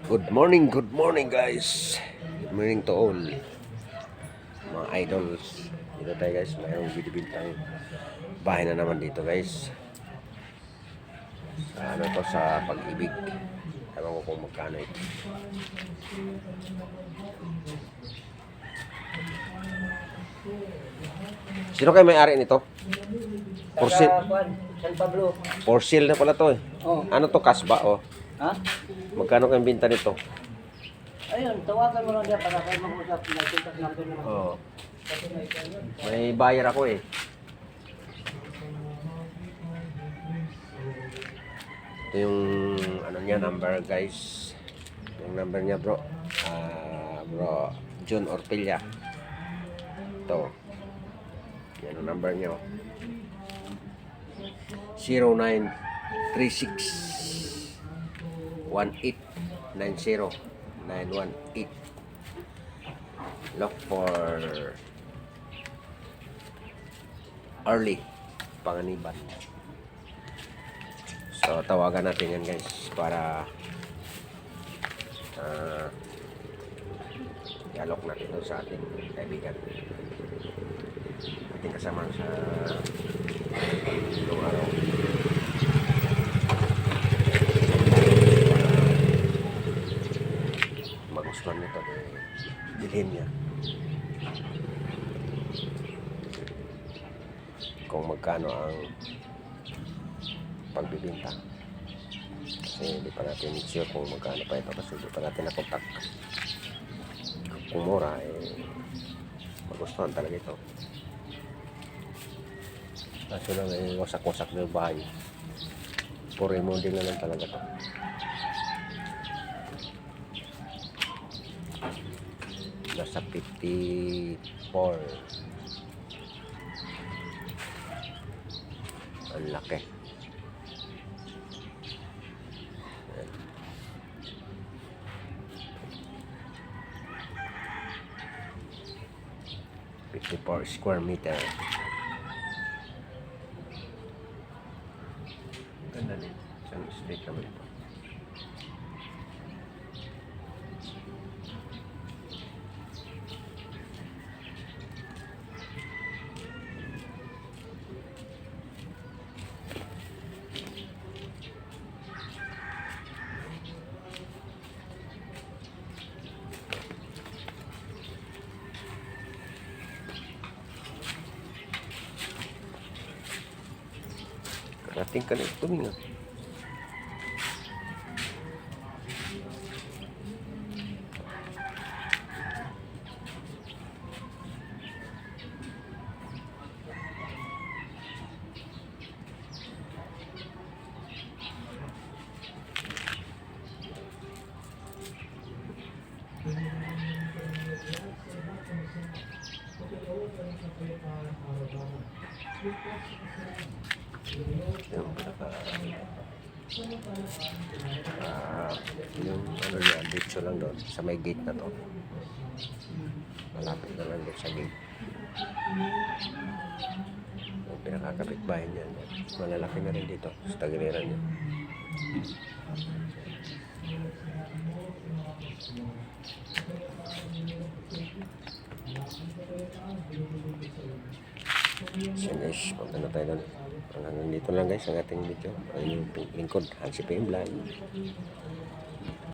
Good morning guys. Good morning to all mga idols. Dito tayo guys, mayroong binibintang bahay na naman dito guys. Ano to, sa Pag-ibig. Ewan ko kung magkano ito. Sino kayo may-ari nito? For sale. San Pablo. For sale na pala to eh. Oh. Ano to, kasba oh? Ha? Magkano kayong binta nito? Ayun, tawagan mo lang diyan para kayo mag-usap. Nag-contact number naman. Oo. May buyer ako eh. Ito yung ano niya, number guys. Yung number niya bro. Bro John Ortilla. Ito. Yan ang number niya. 0936 1890 918. Look for early Panganiban. So tawagan natin yan guys para i-alok natin ito sa ating kaibigan, ating kasama sa itong araw. Magustuhan nito, bilhin niya kung magkano ang pagbibinta, kasi hindi pa natin sure kung magkano pa ito kasi hindi pa natin nakontak. Kung mura magustuhan talaga ito, kaso lang wasak-wasak na yung bahay. For remodel na lang talaga ito. Nasa 54. Ang laki. Ayan. 54 square meter. Ganda din. Isang street naman ito. Karating ka na ito nga. Yung ano niya, dito lang doon sa may gate na to, malapit na lang doon sa gate. Yung pinakakapit bahay niya, malalaki na rin dito sa tagiliran niya. So guys, punta na tayo doon. Hanggang dito lang guys ang ating video. Ang lingkod, ang CPM Vlog.